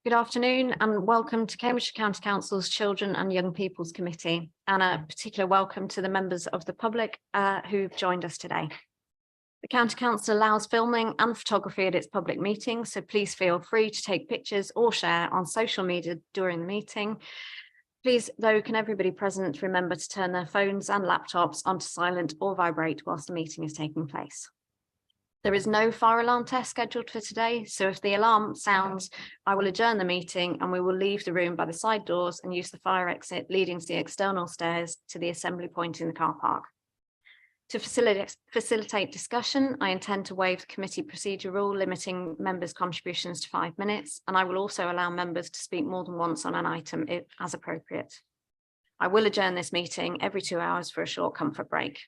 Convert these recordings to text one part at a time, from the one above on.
Good afternoon and welcome to Cambridgeshire County Council's Children and Young People's Committee, and a particular welcome to the members of the public who've joined us today. The County Council allows filming and photography at its public meetings, so please feel free to take pictures or share on social media during the meeting. Please, though, can everybody present remember to turn their phones and laptops onto silent or vibrate whilst the meeting is taking place. There is no fire alarm test scheduled for today, so if the alarm sounds, I will adjourn the meeting and we will leave the room by the side doors and use the fire exit leading to the external stairs to the assembly point in the car park. To facilitate discussion, I intend to waive the committee procedure rule limiting members' contributions to 5 minutes, and I will also allow members to speak more than once on an item as appropriate. I will adjourn this meeting every 2 hours for a short comfort break.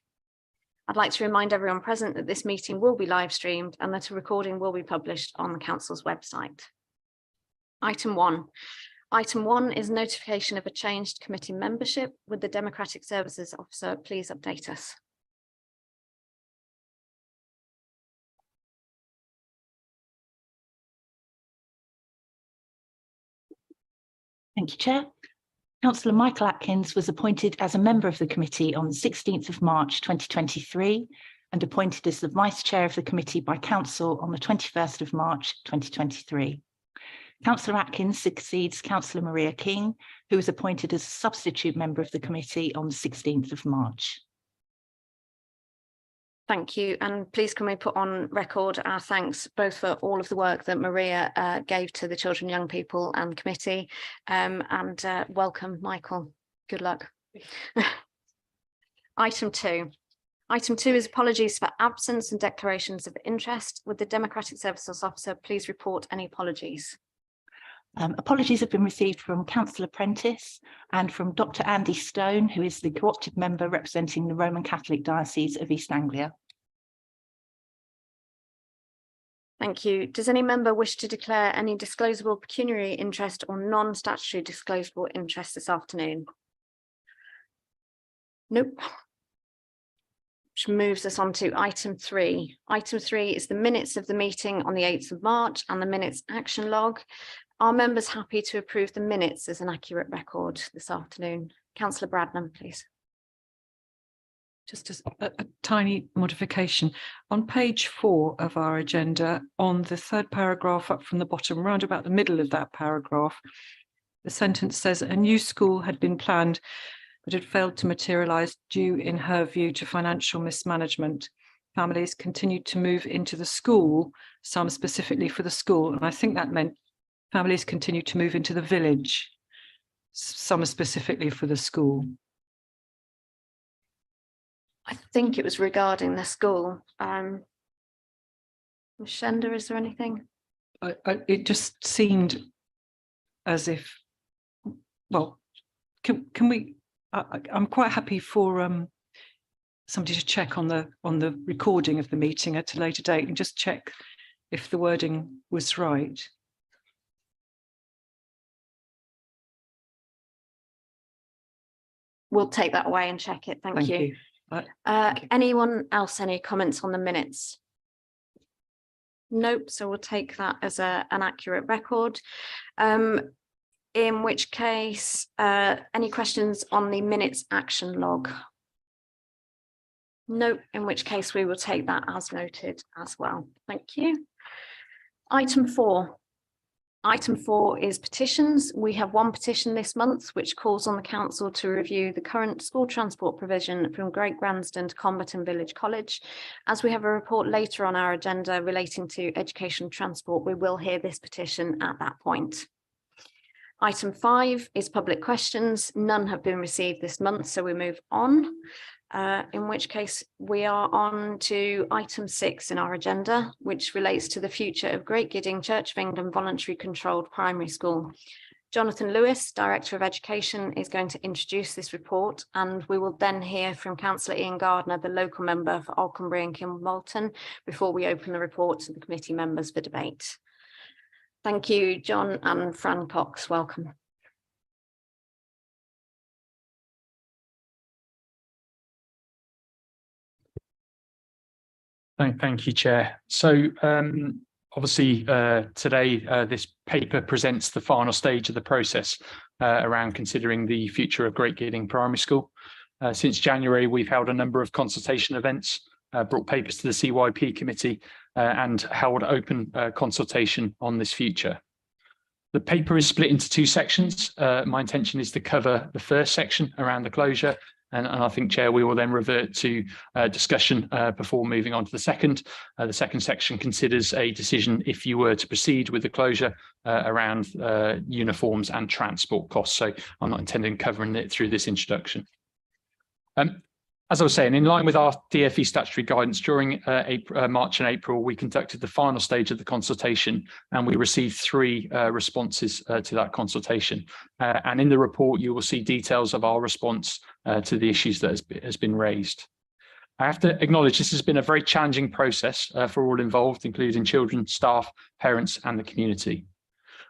I'd like to remind everyone present that this meeting will be live streamed and that a recording will be published on the Council's website. Item 1. Item 1 is notification of a changed committee membership. Would the Democratic Services Officer please update us? Thank you, Chair. Councillor Michael Atkins was appointed as a member of the committee on the 16th of March 2023 and appointed as the Vice Chair of the committee by Council on the 21st of March 2023. Councillor Atkins succeeds Councillor Maria King, who was appointed as a substitute member of the committee on the 16th of March. Thank you, and please can we put on record our thanks both for all of the work that Maria gave to the Children, Young People and Committee, and welcome, Michael. Good luck. Item 2. Item 2 is apologies for absence and declarations of interest. Would the Democratic Services Officer please report any apologies? Apologies have been received from Councillor Prentice and from Dr. Andy Stone, who is the co-opted member representing the Roman Catholic Diocese of East Anglia. Thank you. Does any member wish to declare any disclosable pecuniary interest or non-statutory disclosable interest this afternoon? Nope. Which moves us on to item 3. Item 3 is the minutes of the meeting on the 8th of March and the minutes action log. Are members happy to approve the minutes as an accurate record this afternoon? Councillor Bradnam, please. Just a tiny modification. On page 4 of our agenda, on the third paragraph up from the bottom, round about the middle of that paragraph, the sentence says a new school had been planned, but had failed to materialise due, in her view, to financial mismanagement. Families continued to move into the school, some specifically for the school, and I think that meant families continue to move into the village, some specifically for the school. I think it was regarding the school. Shenda, is there anything? It just seemed as if, well, can we? I'm quite happy for somebody to check on the recording of the meeting at a later date and just check if the wording was right. We'll take that away and check it. Thank you. Anyone else, any comments on the minutes? Nope, so we'll take that as an accurate record. In which case, any questions on the minutes action log? Nope, in which case we will take that as noted as well. Thank you. Item 4. Item 4 is petitions. We have one petition this month which calls on the council to review the current school transport provision from Great Gransden to Comberton Village College. As we have a report later on our agenda relating to education transport, we will hear this petition at that point. Item 5 is public questions. None have been received this month, so we move on. In which case we are on to item 6 in our agenda, which relates to the future of Great Gidding Church of England Voluntary Controlled Primary School. Jonathan Lewis, Director of Education, is going to introduce this report, and we will then hear from Councillor Ian Gardner, the local member for Alconbury and Kimbolton, before we open the report to the committee members for debate. Thank you, John and Fran Cox. Welcome. Thank you, Chair. So Obviously, today, this paper presents the final stage of the process around considering the future of Great Gidding Primary School. Since January, we've held a number of consultation events, brought papers to the CYP committee and held open consultation on this future. The paper is split into two sections. My intention is to cover the first section around the closure, and I think, Chair, we will then revert to discussion before moving on to the second. The second section considers a decision if you were to proceed with the closure around uniforms and transport costs. So I'm not intending covering it through this introduction. As I was saying, in line with our DfE statutory guidance, during March and April, we conducted the final stage of the consultation and we received 3 responses to that consultation. And in the report, you will see details of our response to the issues that has been raised. I have to acknowledge this has been a very challenging process for all involved, including children, staff, parents, and the community.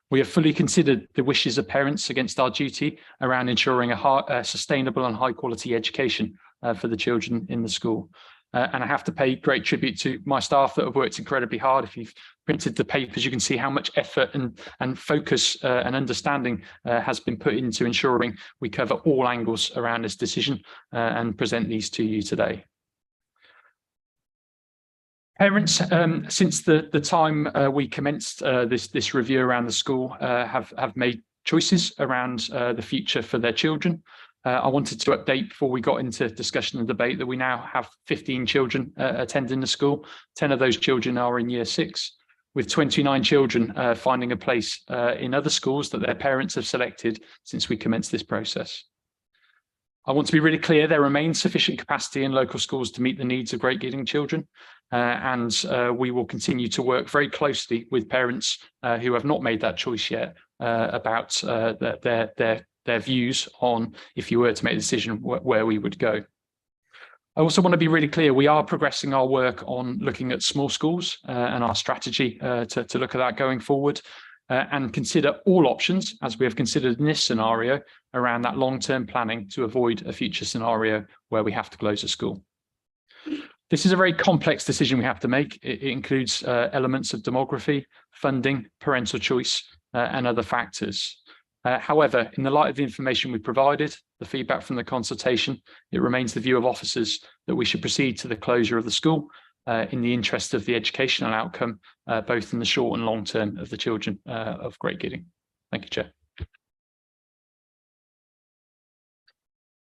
We have fully considered the wishes of parents against our duty around ensuring a sustainable and high quality education for the children in the school. And I have to pay great tribute to my staff that have worked incredibly hard. If you've printed the papers, you can see how much effort and focus and understanding has been put into ensuring we cover all angles around this decision and present these to you today. Parents, since the time we commenced this review around the school, have made choices around the future for their children. I wanted to update before we got into discussion and debate that we now have 15 children attending the school. 10 of those children are in year 6, with 29 children finding a place in other schools that their parents have selected since we commenced this process. I want to be really clear, there remains sufficient capacity in local schools to meet the needs of Great Gidding children, and we will continue to work very closely with parents who have not made that choice yet about their views on, if you were to make a decision, where we would go. I also want to be really clear, we are progressing our work on looking at small schools and our strategy to look at that going forward. And consider all options, as we have considered in this scenario, around that long-term planning to avoid a future scenario where we have to close a school. This is a very complex decision we have to make. It includes elements of demography, funding, parental choice, and other factors. However, in the light of the information we provided, the feedback from the consultation, it remains the view of officers that we should proceed to the closure of the school in the interest of the educational outcome, both in the short and long term of the children of Great Gidding. Thank you, Chair.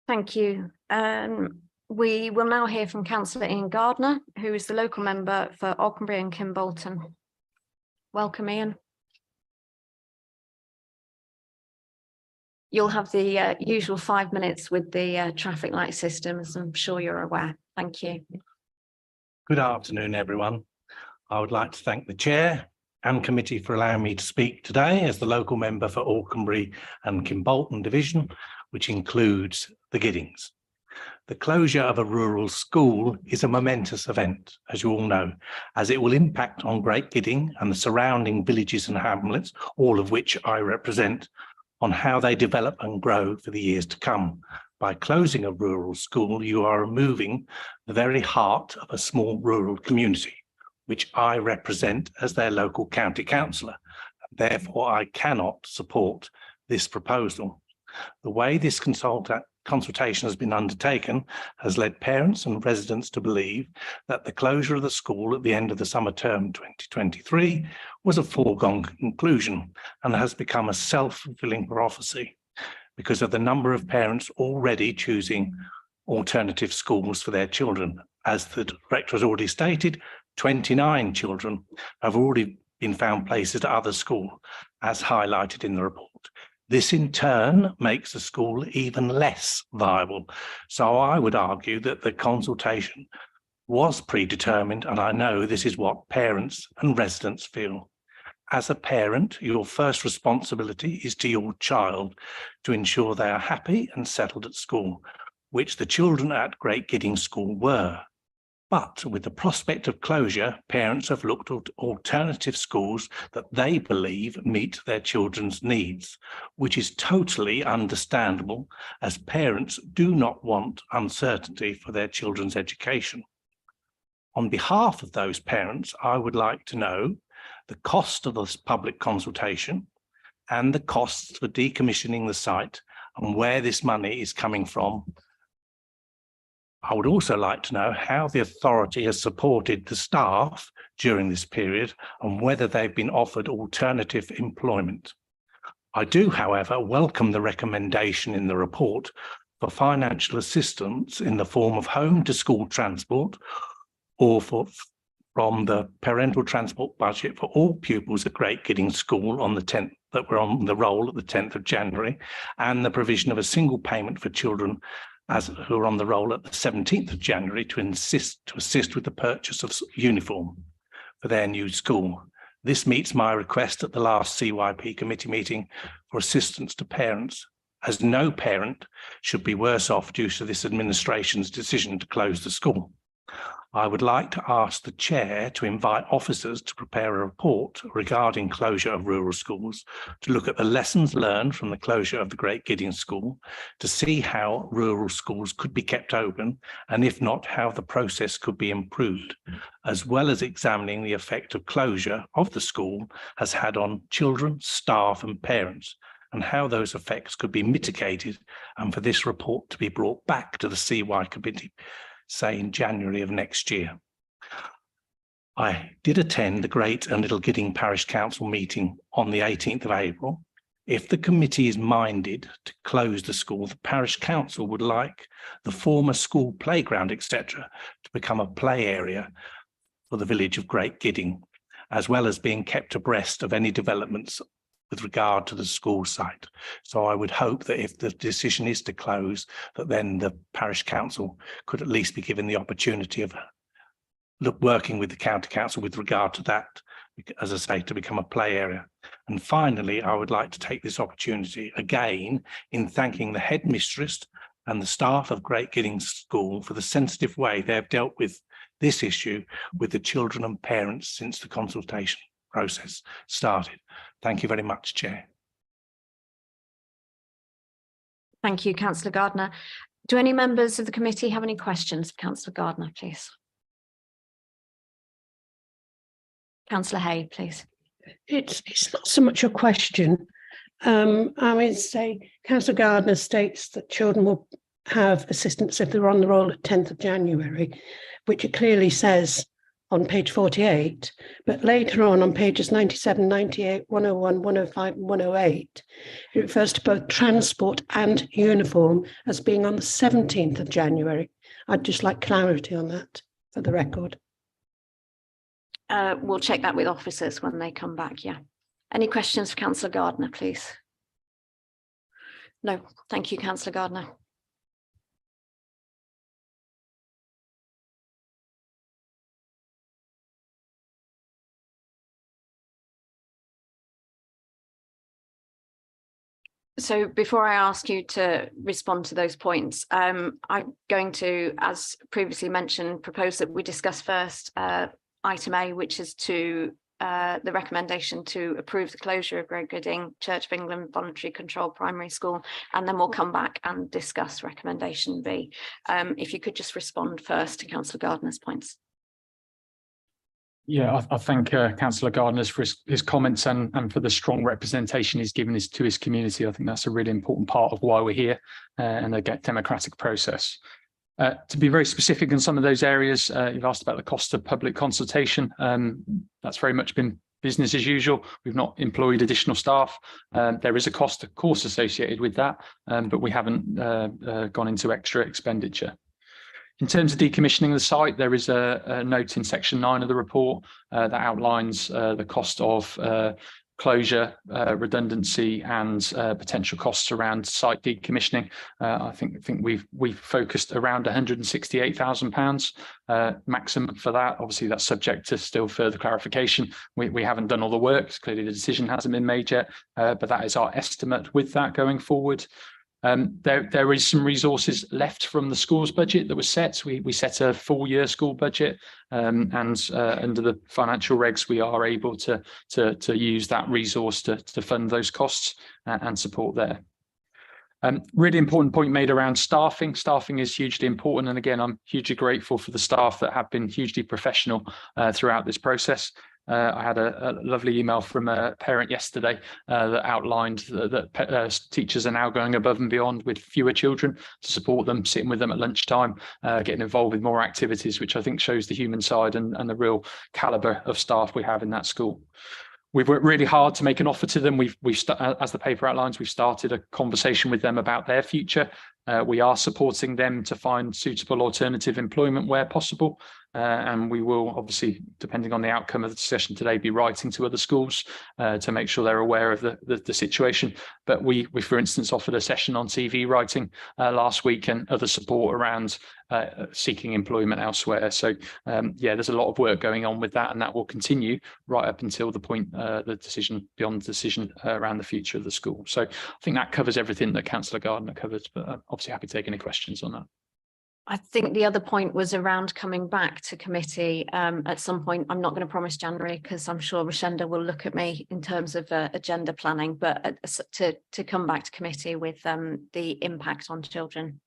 Thank you. We will now hear from Councillor Ian Gardner, who is the local member for Auchenbury and Kimbolton. Welcome, Ian. You'll have the usual 5 minutes with the traffic light system, as I'm sure you're aware. Thank you. Good afternoon, everyone. I would like to thank the Chair and Committee for allowing me to speak today as the local member for Auchenbury and Kimbolton Division, which includes the Giddings. The closure of a rural school is a momentous event, as you all know, as it will impact on Great Gidding and the surrounding villages and hamlets, all of which I represent, on how they develop and grow for the years to come. By closing a rural school, you are removing the very heart of a small rural community, which I represent as their local county councillor. Therefore, I cannot support this proposal. The way this consultation has been undertaken has led parents and residents to believe that the closure of the school at the end of the summer term 2023 was a foregone conclusion and has become a self-fulfilling prophecy, because of the number of parents already choosing alternative schools for their children. As the Director has already stated, 29 children have already been found places at other schools, as highlighted in the report. This in turn makes the school even less viable. So I would argue that the consultation was predetermined, and I know this is what parents and residents feel. As a parent, your first responsibility is to your child to ensure they are happy and settled at school, which the children at Great Gidding School were. But with the prospect of closure, parents have looked at alternative schools that they believe meet their children's needs, which is totally understandable, as parents do not want uncertainty for their children's education. On behalf of those parents, I would like to know the cost of this public consultation and the costs for decommissioning the site and where this money is coming from. I would also like to know how the authority has supported the staff during this period and whether they've been offered alternative employment. I do, however, welcome the recommendation in the report for financial assistance in the form of home to school transport or from the parental transport budget for all pupils at Great Giddings School on the 10th that were on the roll at the 10th of January, and the provision of a single payment for children who are on the roll at the 17th of January to assist with the purchase of uniform for their new school. This meets my request at the last CYP committee meeting for assistance to parents, as no parent should be worse off due to this administration's decision to close the school. I would like to ask the chair to invite officers to prepare a report regarding closure of rural schools, to look at the lessons learned from the closure of the Great Giddings School, to see how rural schools could be kept open, and if not, how the process could be improved, as well as examining the effect of closure of the school has had on children, staff and parents, and how those effects could be mitigated, and for this report to be brought back to the CY committee, say in January of next year. I did attend the Great and Little Gidding Parish Council meeting on the 18th of April. If the committee is minded to close the school, the Parish Council would like the former school playground, etc., to become a play area for the village of Great Gidding, as well as being kept abreast of any developments with regard to the school site. So I would hope that if the decision is to close, that then the parish council could at least be given the opportunity of working with the county council with regard to that, as I say, to become a play area. And finally, I would like to take this opportunity again in thanking the headmistress and the staff of Great Giddings School for the sensitive way they have dealt with this issue with the children and parents since the consultation process started. Thank you very much, Chair. Thank you, Councillor Gardner. Do any members of the committee have any questions for Councillor Gardner, please? Councillor Hay, please. It's not so much a question. I mean, say, Councillor Gardner states that children will have assistance if they're on the roll at 10th of January, which it clearly says on page 48, but later on pages 97, 98, 101, 105 and 108, it refers to both transport and uniform as being on the 17th of January. I'd just like clarity on that for the record. We'll check that with officers when they come back, yeah. Any questions for Councillor Gardner, please? No, thank you, Councillor Gardner. So before I ask you to respond to those points, I'm going to, as previously mentioned, propose that we discuss first item A, which is to the recommendation to approve the closure of Great Gidding Church of England Voluntary Control Primary School, and then we'll come back and discuss recommendation B. If you could just respond first to Councillor Gardner's points. Yeah, I thank Councillor Gardner for his comments and for the strong representation he's given to his community. I think that's a really important part of why we're here and the democratic process. To be very specific in some of those areas, you've asked about the cost of public consultation. That's very much been business as usual. We've not employed additional staff. There is a cost, of course, associated with that, but we haven't gone into extra expenditure. In terms of decommissioning the site, there is a note in section 9 of the report that outlines the cost of closure, redundancy and potential costs around site decommissioning. I think we've focused around £168,000 maximum for that. Obviously, that's subject to still further clarification. We haven't done all the work. Clearly, the decision hasn't been made yet, but that is our estimate with that going forward. There is some resources left from the school's budget that was set. We set a full-year school budget, and under the financial regs, we are able to use that resource to fund those costs and support there. Really important point made around staffing. Staffing is hugely important, and again, I'm hugely grateful for the staff that have been hugely professional throughout this process. I had a lovely email from a parent yesterday that outlined that teachers are now going above and beyond with fewer children to support them, sitting with them at lunchtime, getting involved with more activities, which I think shows the human side and the real calibre of staff we have in that school. We've worked really hard to make an offer to them. As the paper outlines, we've started a conversation with them about their future. We are supporting them to find suitable alternative employment where possible. And we will obviously, depending on the outcome of the session today, be writing to other schools to make sure they're aware of the situation. But we, for instance, offered a session on CV writing last week and other support around seeking employment elsewhere. So yeah, there's a lot of work going on with that, and that will continue right up until the point, the decision, beyond the decision around the future of the school. So I think that covers everything that Councillor Gardner covered, but obviously happy to take any questions on that. I think the other point was around coming back to committee at some point. I'm not going to promise January because I'm sure Rashenda will look at me in terms of agenda planning, but to come back to committee with the impact on children.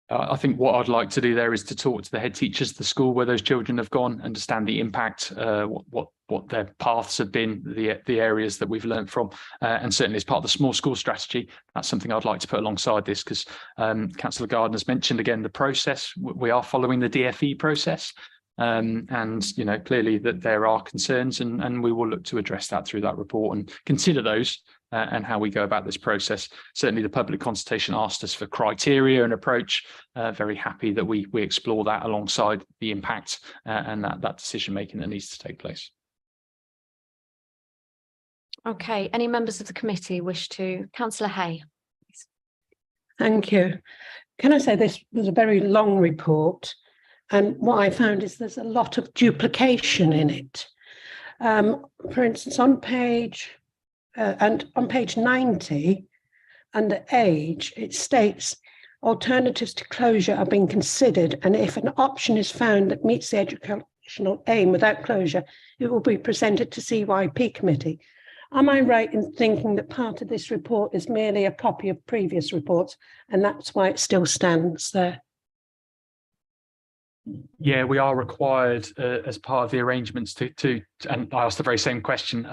I think what I'd like to do there is to talk to the head teachers of the school where those children have gone, understand the impact, what their paths have been, the areas that we've learned from, and certainly as part of the small school strategy, that's something I'd like to put alongside this, because Councillor Gardner's mentioned again the process. We are following the DFE process, and you know, clearly that there are concerns, and we will look to address that through that report and consider those. And how we go about this process. Certainly the public consultation asked us for criteria and approach. Very happy that we explore that alongside the impact and that decision making that needs to take place. Okay, any members of the committee wish to? Councillor Hay. Thank you. Can I say this was a very long report, and what I found is there's a lot of duplication in it. For instance, on page 90, under age, it states alternatives to closure are being considered, and if an option is found that meets the educational aim without closure, it will be presented to CYP committee. Am I right in thinking that part of this report is merely a copy of previous reports, and that's why it still stands there? Yeah, we are required as part of the arrangements to, and I asked the very same question,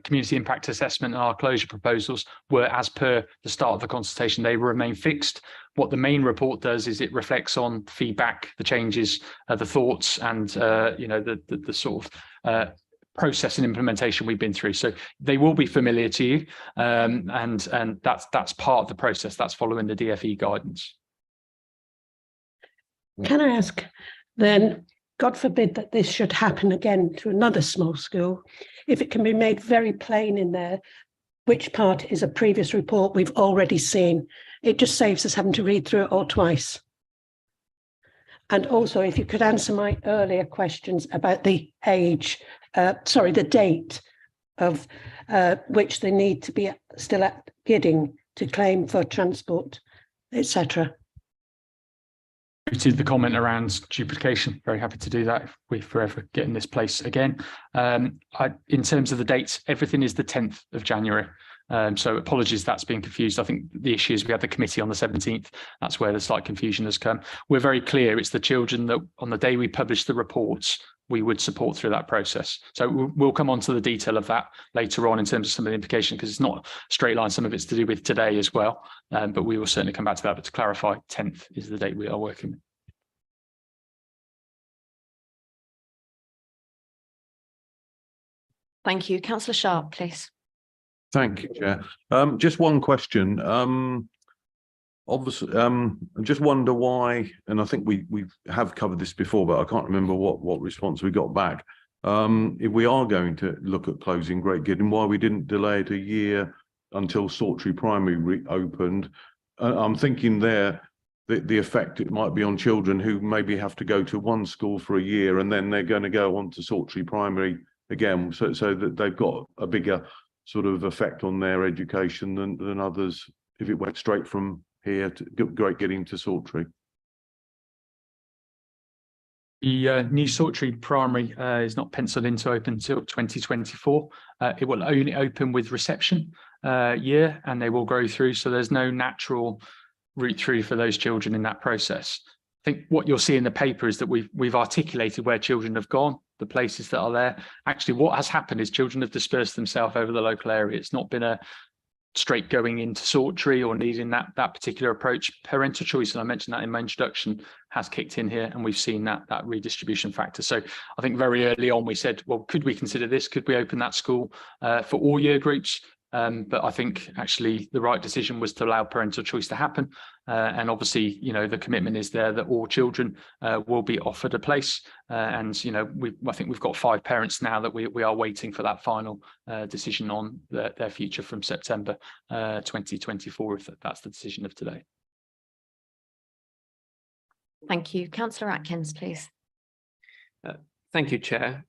community impact assessment and our closure proposals were, as per the start of the consultation, they remain fixed. What the main report does is it reflects on feedback, the changes, the thoughts, and you know, the sort of process and implementation we've been through. So they will be familiar to you, and that's part of the process. That's following the DFE guidance. Can I ask then, God forbid that this should happen again to another small school, if it can be made very plain in there which part is a previous report we've already seen, it just saves us having to read through it all twice. And also, if you could answer my earlier questions about the age, the date of which they need to be still at Gidding to claim for transport, etc. To the comment around duplication, very happy to do that if we forever get in this place again. In terms of the dates, everything is the 10th of January. So apologies that's been confused. I think the issue is we had the committee on the 17th. That's where the slight confusion has come. We're very clear it's the children that on the day we publish the reports, we would support through that process. So we'll come on to the detail of that later on in terms of some of the implication, because it's not a straight line. Some of it's to do with today as well, but we will certainly come back to that. But to clarify, 10th is the date we are working with. Thank you. Councillor Sharp, please. Thank you, Chair. Just one question. Obviously, I just wonder why, and I think we have covered this before, but I can't remember what response we got back. If we are going to look at closing Great Gidding, why we didn't delay it a year until Sawtry Primary reopened. I'm thinking there that the effect it might be on children who maybe have to go to one school for a year and then they're going to go on to Sawtry Primary again, so that they've got a bigger sort of effect on their education than others if it went straight from here to Great Gidding to Sawtry. The new Sawtry Primary is not penciled in to open until 2024. It will only open with reception year, and they will grow through. So there's no natural route through for those children in that process. think what you'll see in the paper is that we've articulated where children have gone, the places that are there. Actually, what has happened is children have dispersed themselves over the local area. It's not been a straight going into Sawtry or needing that particular approach. Parental choice, and I mentioned that in my introduction, has kicked in here, and we've seen that redistribution factor. So I think very early on we said, well, could we consider this? Could we open that school for all year groups? But I think actually the right decision was to allow parental choice to happen. And obviously, you know, the commitment is there that all children will be offered a place. And, you know, I think we've got 5 parents now that we are waiting for that final decision on their future from September 2024, if that's the decision of today. Thank you. Councillor Atkins, please. Thank you, Chair.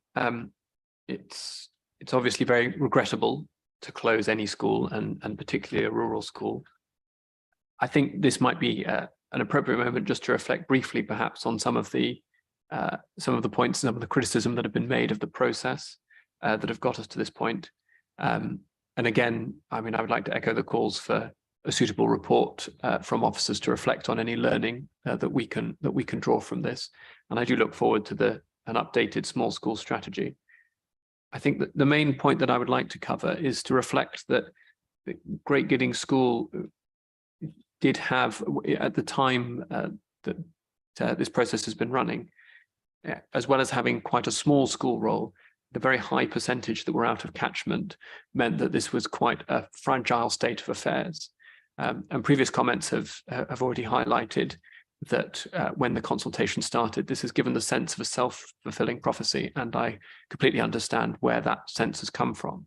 It's obviously very regrettable to close any school, and particularly a rural school. I think this might be an appropriate moment just to reflect briefly, perhaps, on some of the points, some of the criticism that have been made of the process that have got us to this point. And again, I mean, I would like to echo the calls for a suitable report from officers to reflect on any learning that we can draw from this. And I do look forward to an updated small school strategy. I think that the main point that I would like to cover is to reflect that Great Gidding School did have, at the time that this process has been running, as well as having quite a small school roll, the very high percentage that were out of catchment meant that this was quite a fragile state of affairs. And previous comments have already highlighted that when the consultation started, this has given the sense of a self-fulfilling prophecy, and I completely understand where that sense has come from.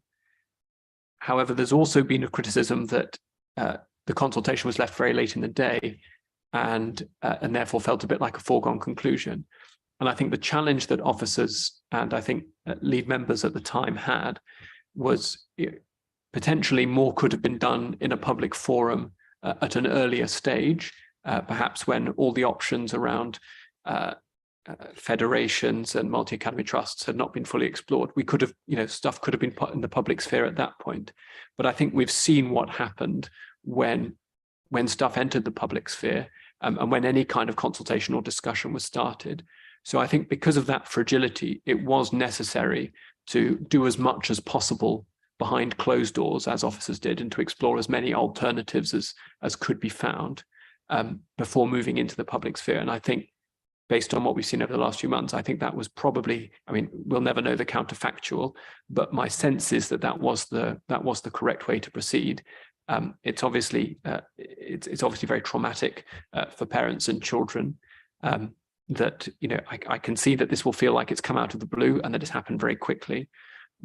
However, there's also been a criticism that the consultation was left very late in the day and therefore felt a bit like a foregone conclusion. And I think the challenge that officers and I think lead members at the time had was potentially more could have been done in a public forum at an earlier stage, perhaps when all the options around federations and multi-academy trusts had not been fully explored. We could have, stuff could have been put in the public sphere at that point. But I think we've seen what happened when stuff entered the public sphere and when any kind of consultation or discussion was started. So I think because of that fragility, it was necessary to do as much as possible behind closed doors as officers did, and to explore as many alternatives as could be found before moving into the public sphere. And I think based on what we've seen over the last few months, I think that was probably, I mean, we'll never know the counterfactual, but my sense is that that was the correct way to proceed. It's obviously very traumatic for parents and children that, I can see that this will feel like it's come out of the blue and that it's happened very quickly.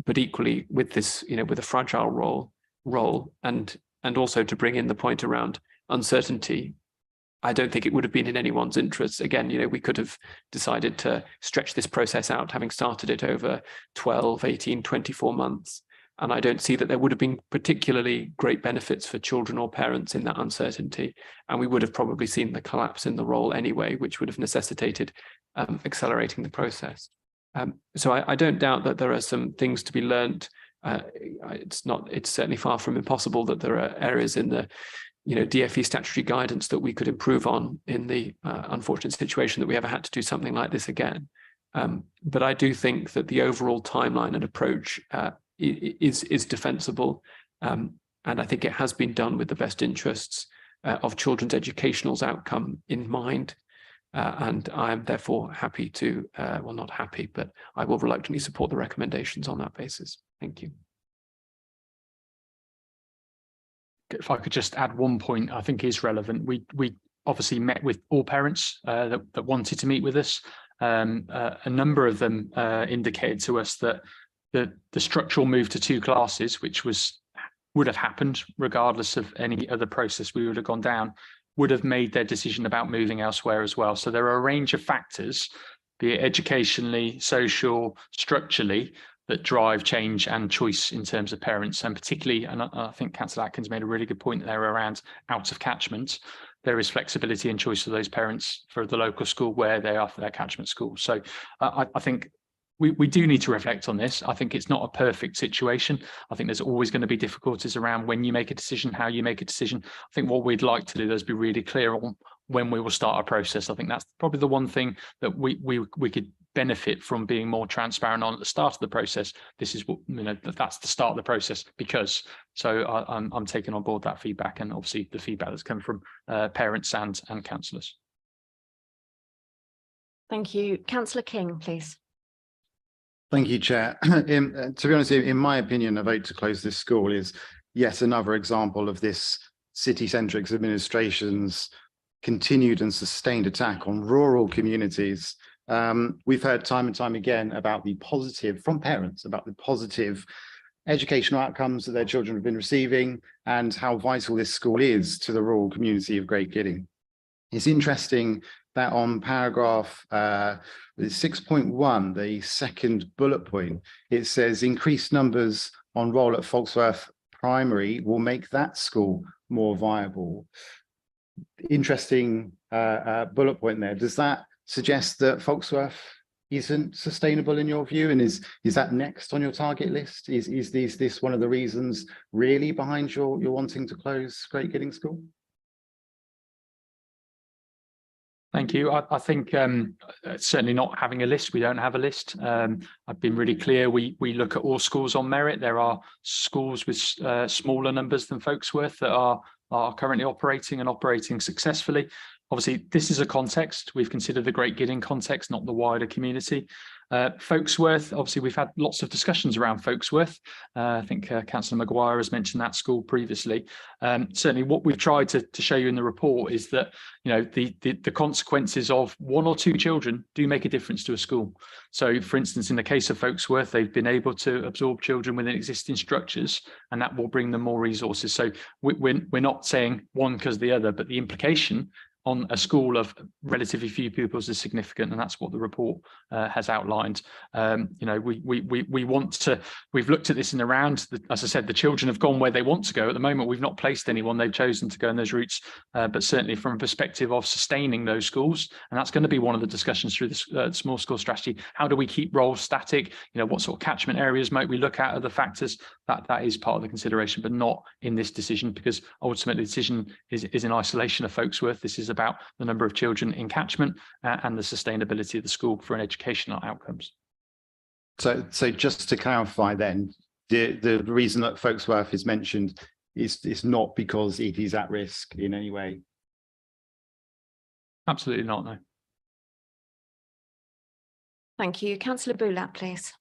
But equally with this, with a fragile role and also to bring in the point around uncertainty, I don't think it would have been in anyone's interests. Again, we could have decided to stretch this process out, having started it over 12, 18, 24 months. And I don't see that there would have been particularly great benefits for children or parents in that uncertainty. And we would have probably seen the collapse in the role anyway, which would have necessitated accelerating the process. So I don't doubt that there are some things to be learned. It's certainly far from impossible that there are areas in the DfE statutory guidance that we could improve on in the unfortunate situation that we ever had to do something like this again. But I do think that the overall timeline and approach is defensible. And I think it has been done with the best interests of children's educational outcome in mind. And I am therefore happy to, well, not happy, but I will reluctantly support the recommendations on that basis. Thank you. If I could just add one point I think is relevant. We obviously met with all parents that wanted to meet with us. A number of them indicated to us that the structural move to 2 classes, which would have happened regardless of any other process we would have gone down, would have made their decision about moving elsewhere as well. So there are a range of factors, be it educationally, social, structurally, that drive change and choice in terms of parents, and particularly, and I think Councillor Atkins made a really good point there around out of catchment. There is flexibility and choice for those parents for the local school where they are for their catchment school. So I think we do need to reflect on this. I think it's not a perfect situation. I think there's always going to be difficulties around when you make a decision, how you make a decision. I think what we'd like to do is be really clear when we will start our process. I think that's probably the one thing that we could benefit from being more transparent on at the start of the process. This is what, that's the start of the process, because I'm taking on board that feedback, and obviously the feedback that's come from parents and councillors. Thank you. Councillor King, please. Thank you, Chair. To be honest, in my opinion, a vote to close this school is yet another example of this city-centric administration's continued and sustained attack on rural communities. We've heard time and time again about the positive from parents, about the positive educational outcomes that their children have been receiving and how vital this school is to the rural community of Great Gidding. It's interesting that on paragraph 6.1, the second bullet point, it says increased numbers on roll at Folksworth Primary will make that school more viable. Interesting bullet point there. Does that suggest that Folksworth isn't sustainable in your view? And is that next on your target list? Is this one of the reasons really behind your wanting to close Great Gidding School? Thank you. I think certainly not having a list. We don't have a list. I've been really clear. We look at all schools on merit. There are schools with smaller numbers than Folksworth that are currently operating and operating successfully. Obviously, this is a context. We've considered the Great Gidding context, not the wider community. Folksworth, obviously, we've had lots of discussions around Folksworth. I think Councillor Maguire has mentioned that school previously. Certainly, what we've tried to show you in the report is that the consequences of one or two children do make a difference to a school. So, for instance, in the case of Folksworth, they've been able to absorb children within existing structures, and that will bring them more resources. So we're not saying one because the other, but the implication on a school of relatively few pupils is significant, and that's what the report has outlined. We want to. We've looked at this in the round. As I said, the children have gone where they want to go. At the moment, we've not placed anyone. They've chosen to go in those routes, but certainly from a perspective of sustaining those schools, and that's going to be one of the discussions through this small school strategy. How do we keep roles static? What sort of catchment areas might we look at? Other factors that is part of the consideration, but not in this decision, because ultimately the decision is in isolation of Folksworth. This is about the number of children in catchment and the sustainability of the school for an educational outcomes. So just to clarify then, the reason that Folksworth is mentioned is not because it is at risk in any way? Absolutely not, no. Thank you. Councillor Boulat, please.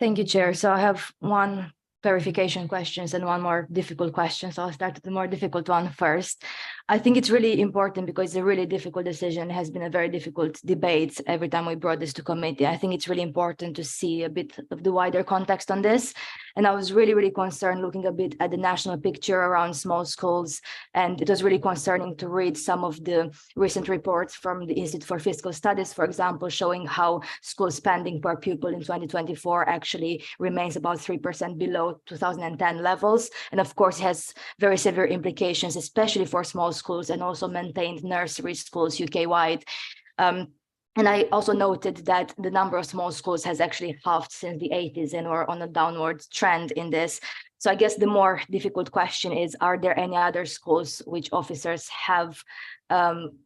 Thank you, Chair. So I have one clarification questions and one more difficult question. So I'll start with the more difficult one first. I think it's really important because it's a really difficult decision. It has been a very difficult debate every time we brought this to committee. I think it's really important to see a bit of the wider context on this. And I was really, really concerned looking a bit at the national picture around small schools. And it was really concerning to read some of the recent reports from the Institute for Fiscal Studies, for example, showing how school spending per pupil in 2024 actually remains about 3% below 2010 levels. And of course, it has very severe implications, especially for small schools and also maintained nursery schools UK-wide. And I also noted that the number of small schools has actually halved since the 80s and we're on a downward trend in this. So I guess the more difficult question is, are there any other schools which officers have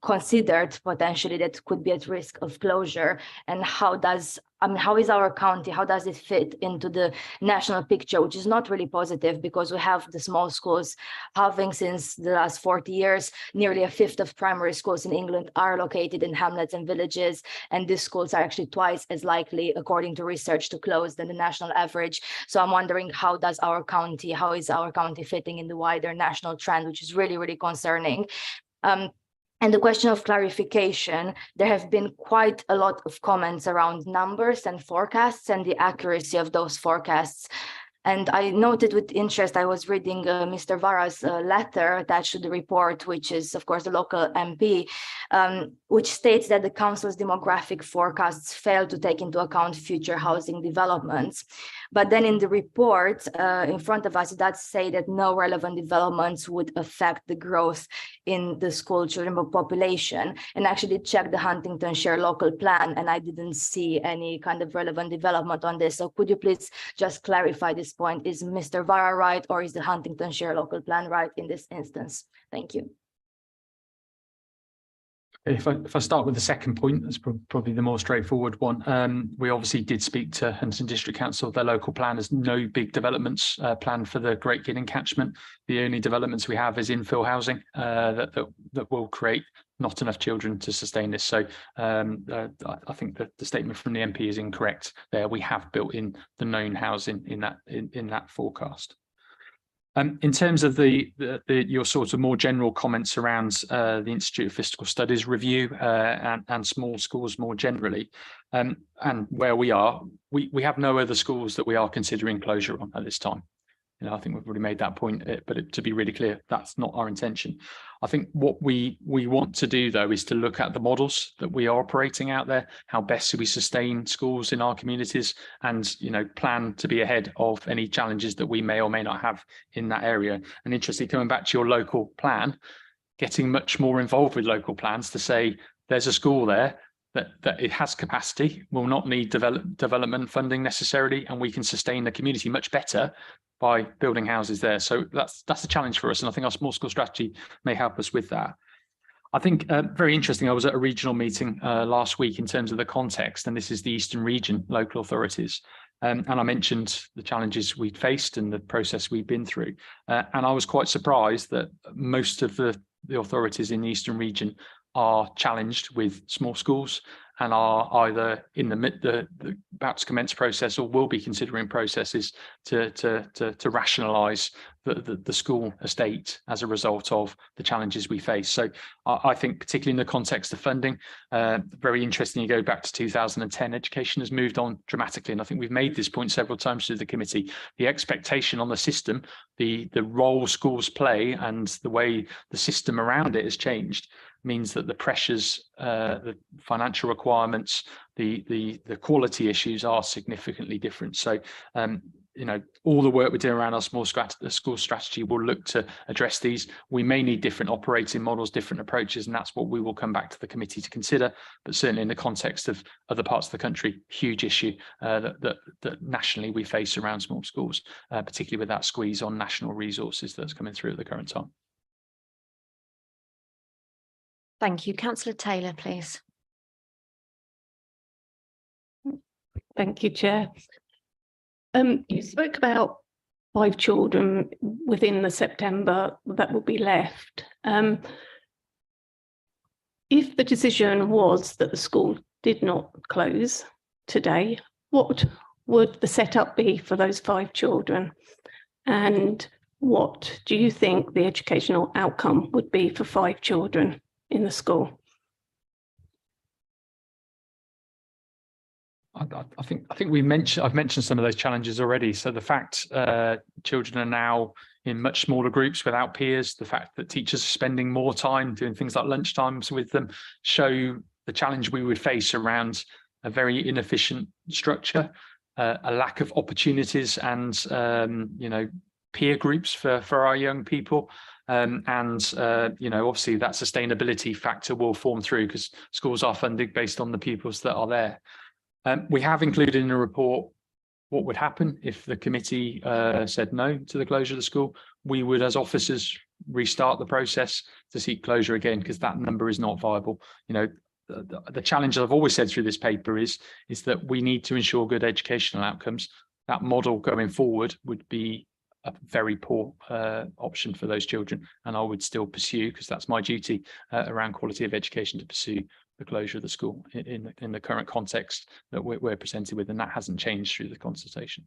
considered potentially that could be at risk of closure? And how is our county, how does it fit into the national picture, which is not really positive, because we have the small schools having since the last 40 years, nearly a fifth of primary schools in England are located in hamlets and villages. And these schools are actually twice as likely, according to research, to close than the national average. So I'm wondering, how is our county fitting in the wider national trend, which is really, really concerning. And the question of clarification, there have been quite a lot of comments around numbers and forecasts and the accuracy of those forecasts. And I noted with interest, I was reading Mr. Vara's letter attached to the report, which is, of course, the local MP, which states that the council's demographic forecasts fail to take into account future housing developments. But then in the report in front of us, it does say that no relevant developments would affect the growth in the school children population. And actually checked the Huntingdonshire local plan, and I didn't see any kind of relevant development on this. So could you please just clarify this point? Is Mr. Vara right, or is the Huntingdonshire local plan right in this instance? Thank you. If I start with the second point, that's probably the more straightforward one. We obviously did speak to Huntingdon District Council. Their local plan has no big developments planned for the Great Gidding catchment. The only developments we have is infill housing that will create not enough children to sustain this. So I think that the statement from the MP is incorrect there. We have built in the known housing in that forecast. In terms of your sort of more general comments around the Institute of Fiscal Studies review and small schools more generally, and where we are, we have no other schools that we are considering closure on at this time. You know, I think we've already made that point, but to be really clear, that's not our intention. I think what we want to do, though, is to look at the models that we are operating out there. How best do we sustain schools in our communities, and plan to be ahead of any challenges that we may or may not have in that area. And interestingly, coming back to your local plan, getting much more involved with local plans to say there's a school there that it has capacity, will not need development funding necessarily, and we can sustain the community much better by building houses there. So that's a challenge for us, and I think our small school strategy may help us with that. I think very interesting, I was at a regional meeting last week in terms of the context, and this is the Eastern Region local authorities. And I mentioned the challenges we'd faced and the process we've been through. And I was quite surprised that most of the authorities in the Eastern Region are challenged with small schools and are either in the about to commence process or will be considering processes to rationalise the school estate as a result of the challenges we face. So I think particularly in the context of funding, very interesting, you go back to 2010, education has moved on dramatically. And I think we've made this point several times to the committee. The expectation on the system, the role schools play and the way the system around it has changed means that the pressures, the financial requirements, the quality issues are significantly different. So, all the work we're doing around our school strategy will look to address these. We may need different operating models, different approaches, and that's what we will come back to the committee to consider. But certainly in the context of other parts of the country, huge issue that nationally we face around small schools, particularly with that squeeze on national resources that's coming through at the current time. Thank you. Councillor Taylor, please. Thank you, Chair. You spoke about 5 children within the September that will be left. If the decision was that the school did not close today, what would the setup be for those 5 children? And what do you think the educational outcome would be for 5 children in the school? I think I've mentioned some of those challenges already. So the fact children are now in much smaller groups without peers, the fact that teachers are spending more time doing things like lunchtimes with them, show the challenge we would face around a very inefficient structure, a lack of opportunities and peer groups for our young people. Obviously that sustainability factor will form through because schools are funded based on the pupils that are there. We have included in the report what would happen if the committee said no to the closure of the school. We would, as officers, restart the process to seek closure again because that number is not viable. The challenge I've always said through this paper is that we need to ensure good educational outcomes. That model going forward would be a very poor option for those children, and I would still pursue, because that's my duty around quality of education, to pursue the closure of the school in the current context that we're presented with, and that hasn't changed through the consultation.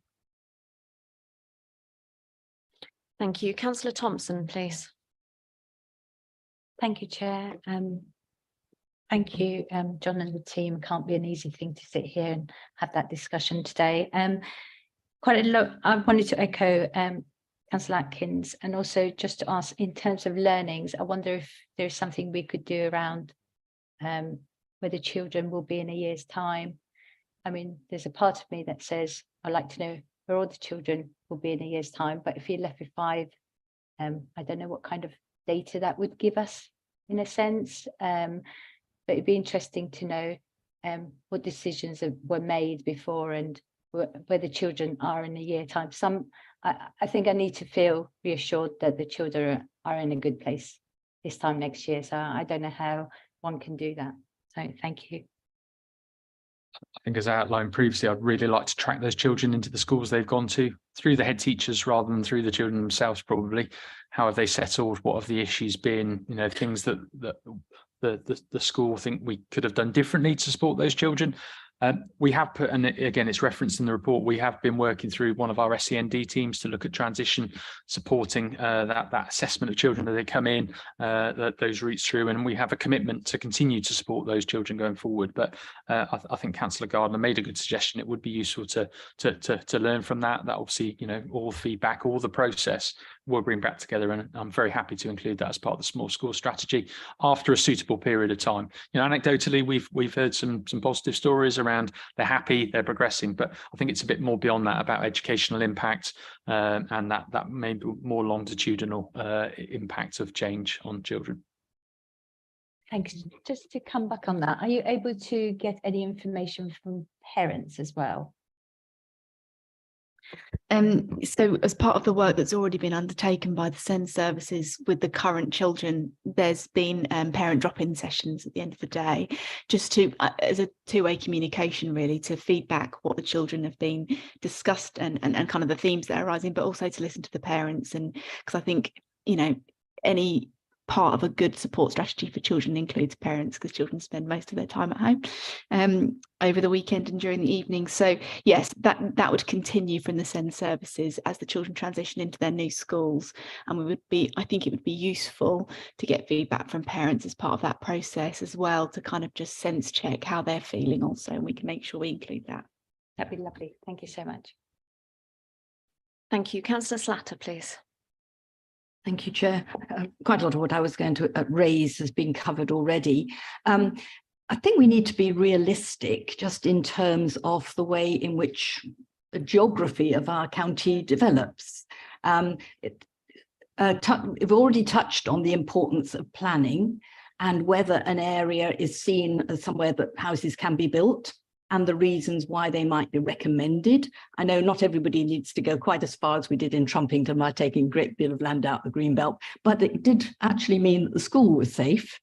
Thank you. Councillor Thompson, please. Thank you, Chair. Thank you, John and the team. It can't be an easy thing to sit here and have that discussion today. Quite a lot. I wanted to echo Councillor Atkins, and also just to ask in terms of learnings, I wonder if there's something we could do around where the children will be in a year's time. I mean, there's a part of me that says I'd like to know where all the children will be in a year's time, but if you're left with 5, I don't know what kind of data that would give us in a sense, but it'd be interesting to know what decisions were made before and where the children are in a year's time. I think I need to feel reassured that the children are in a good place this time next year. So I don't know how one can do that. So thank you. I think as I outlined previously, I'd really like to track those children into the schools they've gone to through the head teachers rather than through the children themselves, probably. How have they settled? What have the issues been? You know, things that the school think we could have done differently to support those children. We have put, and again, it's referenced in the report, we have been working through one of our SEND teams to look at transition, supporting that assessment of children as they come in, those routes through, and we have a commitment to continue to support those children going forward. But I think Councillor Gardner made a good suggestion. It would be useful to learn from that. That obviously, you know, all feedback, all the process we'll bring back together, and I'm very happy to include that as part of the small school strategy after a suitable period of time. You know, anecdotally, we've heard some positive stories around they're happy, they're progressing, but I think it's a bit more beyond that, about educational impact, and that may be more longitudinal impact of change on children. Thanks. Just to come back on that, are you able to get any information from parents as well? So as part of the work that's already been undertaken by the SEND services with the current children, there's been parent drop-in sessions at the end of the day, just to as a two-way communication, really, to feedback what the children have been discussed and kind of the themes that are arising, but also to listen to the parents. And because I think, you know, any part of a good support strategy for children includes parents, because children spend most of their time at home over the weekend and during the evening. So yes, that would continue from the SEND services as the children transition into their new schools. And I think it would be useful to get feedback from parents as part of that process as well, to kind of just sense check how they're feeling also, and we can make sure we include that. That'd be lovely. Thank you so much. Thank you. Councillor Slatter, please. Thank you, Chair. Quite a lot of what I was going to raise has been covered already. I think we need to be realistic just in terms of the way in which the geography of our county develops. We've already touched on the importance of planning and whether an area is seen as somewhere that houses can be built, and the reasons why they might be recommended. I know not everybody needs to go quite as far as we did in Trumpington by taking a great deal of land out of the green belt, but it did actually mean that the school was safe.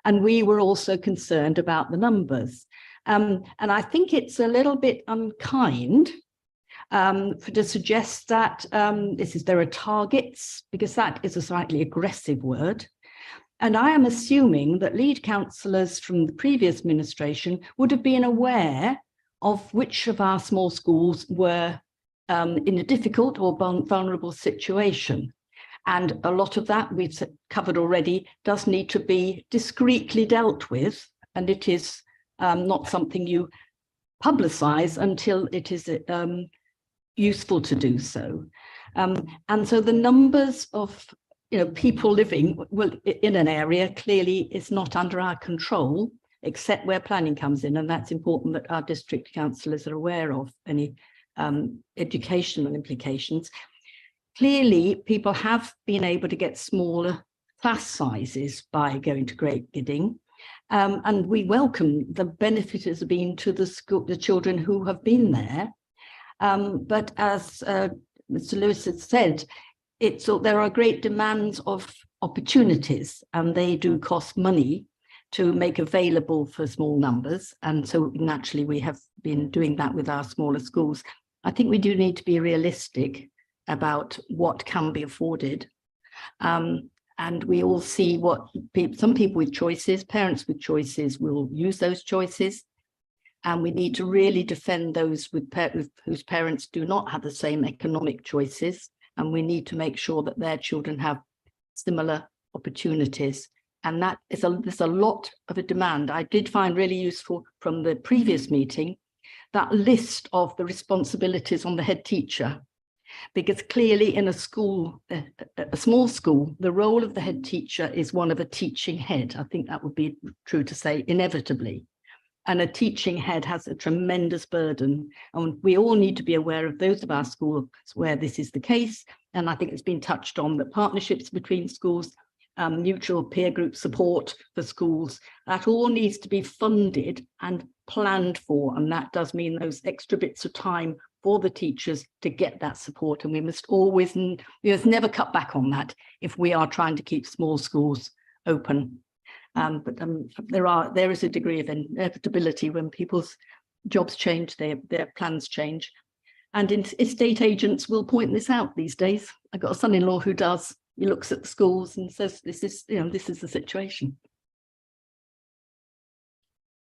And we were also concerned about the numbers. And I think it's a little bit unkind to suggest that there are targets, because that is a slightly aggressive word. And I am assuming that lead councillors from the previous administration would have been aware of which of our small schools were in a difficult or vulnerable situation. And a lot of that we've covered already does need to be discreetly dealt with. And it is not something you publicise until it is useful to do so. And so the numbers of people living in an area clearly is not under our control, except where planning comes in. And that's important that our district councillors are aware of any educational implications. Clearly, people have been able to get smaller class sizes by going to Great Gidding. And we welcome the benefit has been to the children who have been there. But as Mr. Lewis has said, there are great demands of opportunities, and they do cost money to make available for small numbers. And so naturally, we have been doing that with our smaller schools. I think we do need to be realistic about what can be afforded. And we all see what some people with choices, parents with choices will use those choices. And we need to really defend those whose parents do not have the same economic choices. And we need to make sure that their children have similar opportunities. And that is there's a lot of a demand. I did find really useful from the previous meeting, that list of the responsibilities on the head teacher, because clearly in a school, a small school, the role of the head teacher is one of a teaching head. I think that would be true to say inevitably. And a teaching head has a tremendous burden. And we all need to be aware of those of our schools where this is the case. And I think it's been touched on that partnerships between schools, mutual peer group support for schools, that all needs to be funded and planned for. And that does mean those extra bits of time for the teachers to get that support. And we must never cut back on that if we are trying to keep small schools open. But there is a degree of inevitability when people's jobs change, their plans change. And estate agents will point this out these days. I've got a son-in-law who does. He looks at the schools and says, this is the situation.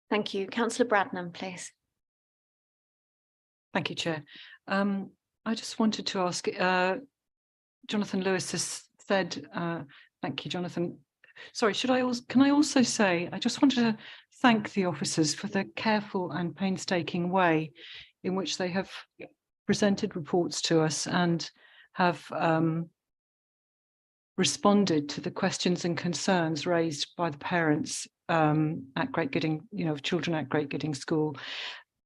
Thank you. Councillor Bradnam, please. Thank you, Chair. I just wanted to ask, Jonathan Lewis has said, thank you, Jonathan. Sorry, can I also say, I just wanted to thank the officers for the careful and painstaking way in which they have presented reports to us and have responded to the questions and concerns raised by the parents at Great Gidding, of children at Great Gidding School.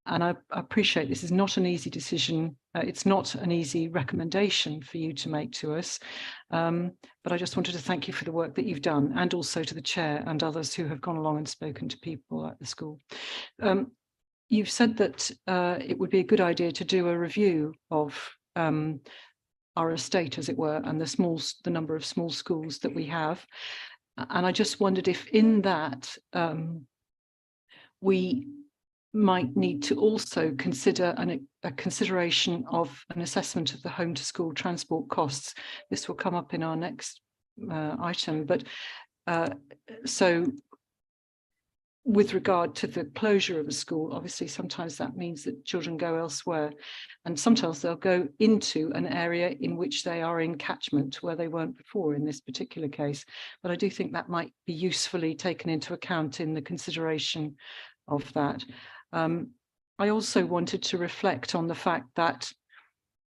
And I appreciate this is not an easy decision. It's not an easy recommendation for you to make to us. But I just wanted to thank you for the work that you've done, and also to the chair and others who have gone along and spoken to people at the school. You've said that it would be a good idea to do a review of our estate, as it were, and the number of small schools that we have. And I just wondered if in that we might need to also consider a consideration of an assessment of the home to school transport costs. This will come up in our next item, but so with regard to the closure of a school, obviously sometimes that means that children go elsewhere, and sometimes they'll go into an area in which they are in catchment where they weren't before in this particular case. But I do think that might be usefully taken into account in the consideration of that. I also wanted to reflect on the fact that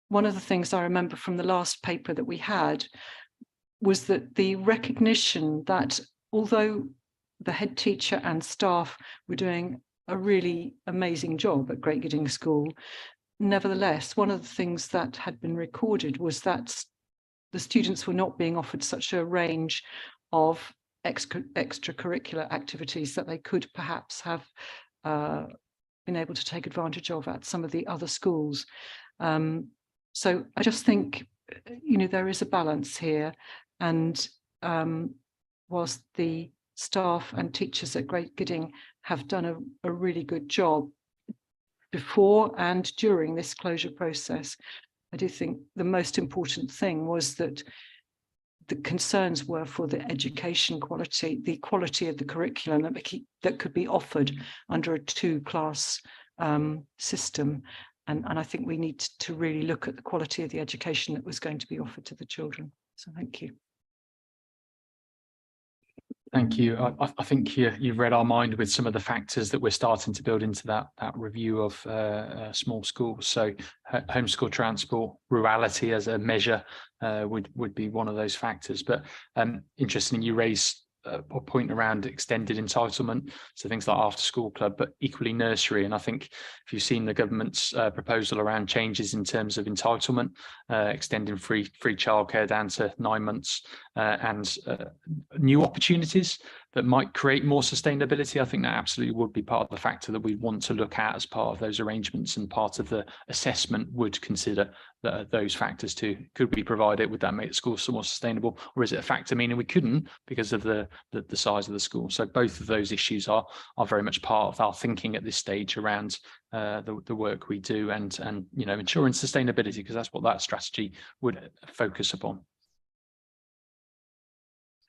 one of the things I remember from the last paper that we had was that the recognition that although the head teacher and staff were doing a really amazing job at Great Gidding School, nevertheless, one of the things that had been recorded was that the students were not being offered such a range of extracurricular activities that they could perhaps have been able to take advantage of at some of the other schools. So I just think, there is a balance here, and whilst the staff and teachers at Great Gidding have done a really good job before and during this closure process, I do think the most important thing was that the concerns were for the education quality, the quality of the curriculum that could be offered under a two-class system. And I think we need to really look at the quality of the education that was going to be offered to the children. So thank you. Thank you. I think you've read our mind with some of the factors that we're starting to build into that review of small schools. So homeschool transport, rurality as a measure would be one of those factors. But interestingly, you raised a point around extended entitlement, so things like after school club, but equally nursery. And I think if you've seen the government's proposal around changes in terms of entitlement, extending free childcare down to 9 months, and new opportunities that might create more sustainability, I think that absolutely would be part of the factor that we want to look at as part of those arrangements, and part of the assessment would consider those factors too. Could we provide it? Would that make the school more sustainable, or is it a factor meaning we couldn't because of the size of the school? So both of those issues are very much part of our thinking at this stage around the work we do, and ensuring sustainability, because that's what that strategy would focus upon.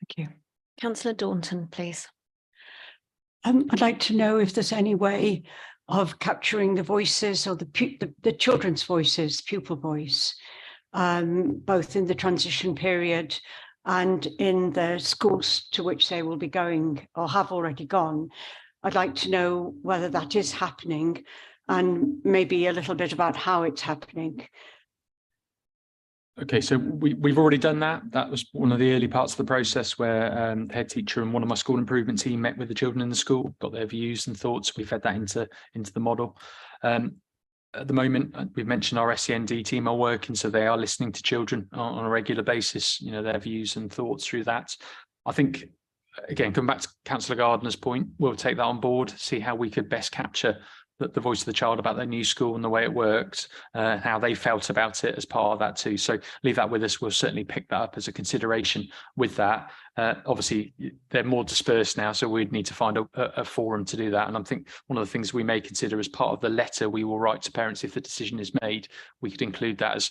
Thank you. Councillor Daunton, please. I'd like to know if there's any way of capturing the voices, or the children's voices, pupil voice, both in the transition period and in the schools to which they will be going or have already gone. I'd like to know whether that is happening, and maybe a little bit about how it's happening. Okay, so we've already done that. That was one of the early parts of the process where the head teacher and one of my school improvement team met with the children in the school, got their views and thoughts. We fed that into the model. At the moment, we've mentioned our SEND team are working, so they are listening to children on a regular basis, their views and thoughts through that. I think, again, coming back to Councillor Gardner's point, we'll take that on board, see how we could best capture the voice of the child about their new school and the way it worked, how they felt about it as part of that too. So leave that with us. We'll certainly pick that up as a consideration with that. Obviously, they're more dispersed now, so we'd need to find a forum to do that. And I think one of the things we may consider as part of the letter we will write to parents if the decision is made, we could include that as,